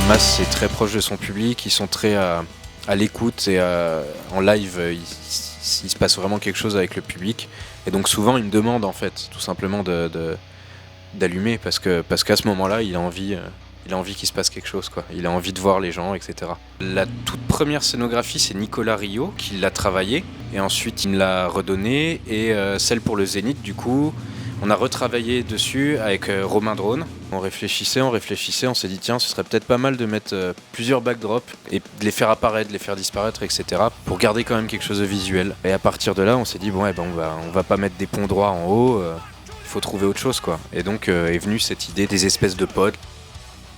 Mass est très proche de son public, ils sont très à l'écoute et en live, il se passe vraiment quelque chose avec le public. Et donc souvent, il me demande en fait, tout simplement d'allumer parce qu'à ce moment-là, il a envie qu'il se passe quelque chose, quoi. Il a envie de voir les gens, etc. La toute première scénographie, c'est Nicolas Rio qui l'a travaillée et ensuite il me l'a redonnée. Et celle pour le Zénith, du coup, on a retravaillé dessus avec Romain Drone. On réfléchissait, on s'est dit tiens, ce serait peut-être pas mal de mettre plusieurs backdrops et de les faire apparaître, de les faire disparaître, etc. pour garder quand même quelque chose de visuel. Et à partir de là, on s'est dit bon, on va pas mettre des ponts droits en haut, il faut trouver autre chose, quoi. Et donc est venue cette idée des espèces de pods.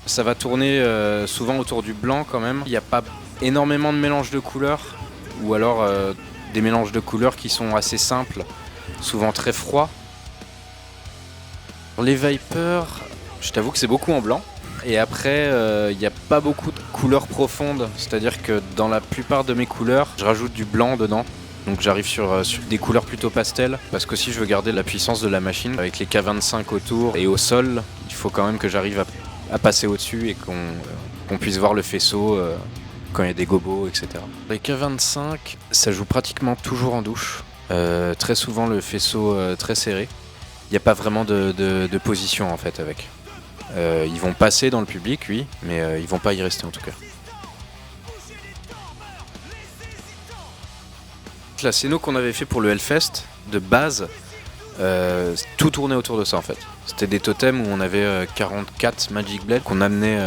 Ça va tourner souvent autour du blanc quand même. Il n'y a pas énormément de mélange de couleurs, ou alors des mélanges de couleurs qui sont assez simples, souvent très froids. Les Vipers, je t'avoue que c'est beaucoup en blanc. Et après, il n'y a pas beaucoup de couleurs profondes. C'est-à-dire que dans la plupart de mes couleurs, je rajoute du blanc dedans. Donc j'arrive sur des couleurs plutôt pastel. Parce que si je veux garder la puissance de la machine, avec les K25 autour et au sol, il faut quand même que j'arrive à passer au-dessus et qu'on puisse voir le faisceau quand il y a des gobos, etc. Les K25, ça joue pratiquement toujours en douche. Très souvent le faisceau très serré. Il n'y a pas vraiment de position en fait avec. Ils vont passer dans le public, oui, mais ils vont pas y rester en tout cas. La scéno qu'on avait fait pour le Hellfest, de base, tout tournait autour de ça en fait. C'était des totems où on avait 44 Magic Blade qu'on amenait,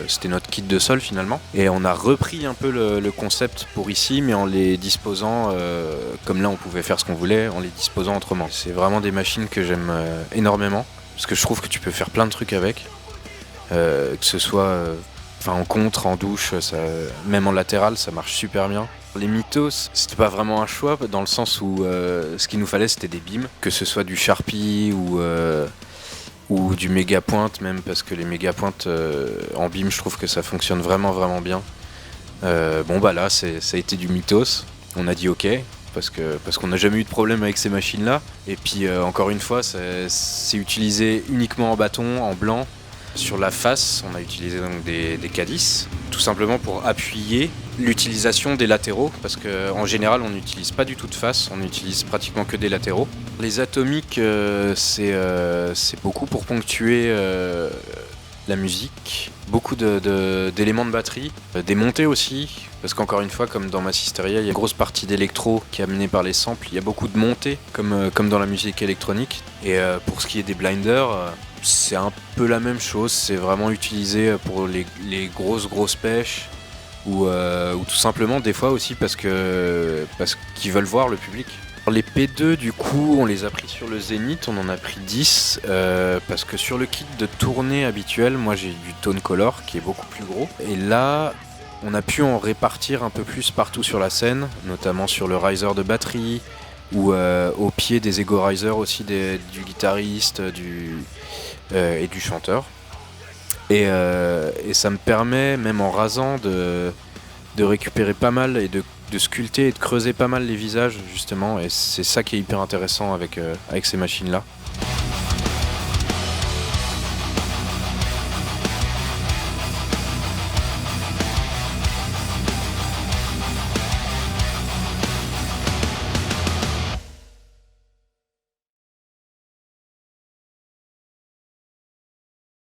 c'était notre kit de sol finalement. Et on a repris un peu le concept pour ici, mais en les disposant, comme là on pouvait faire ce qu'on voulait, en les disposant autrement. C'est vraiment des machines que j'aime énormément, parce que je trouve que tu peux faire plein de trucs avec, que ce soit en contre, en douche, même en latéral, ça marche super bien. Les Mythos, c'était pas vraiment un choix, dans le sens où ce qu'il nous fallait c'était des beams, que ce soit du Sharpie ou du méga pointe même, parce que les méga pointes en beam, je trouve que ça fonctionne vraiment vraiment bien. Là ça a été du Mythos, on a dit ok, parce qu'on n'a jamais eu de problème avec ces machines là. Et puis encore une fois, c'est utilisé uniquement en bâton, en blanc. Sur la face, on a utilisé donc des K10, tout simplement pour appuyer l'utilisation des latéraux, parce qu'en général on n'utilise pas du tout de face, on utilise pratiquement que des latéraux. Les atomiques, c'est beaucoup pour ponctuer la musique, beaucoup d'éléments de batterie, des montées aussi, parce qu'encore une fois, comme dans Massisteria, il y a une grosse partie d'électro qui est amenée par les samples, il y a beaucoup de montées, comme dans la musique électronique. Et pour ce qui est des blinders, c'est un peu la même chose, c'est vraiment utilisé pour les grosses pêches, ou tout simplement des fois aussi parce qu'ils veulent voir le public. Les P2 du coup on les a pris sur le Zénith, on en a pris 10 parce que sur le kit de tournée habituel, moi j'ai du Tone Color qui est beaucoup plus gros, et là on a pu en répartir un peu plus partout sur la scène, notamment sur le riser de batterie ou au pied des Ego Riser aussi, du guitariste et du chanteur. Et ça me permet, même en rasant, de récupérer pas mal et de sculpter et de creuser pas mal les visages justement, et c'est ça qui est hyper intéressant avec ces machines là.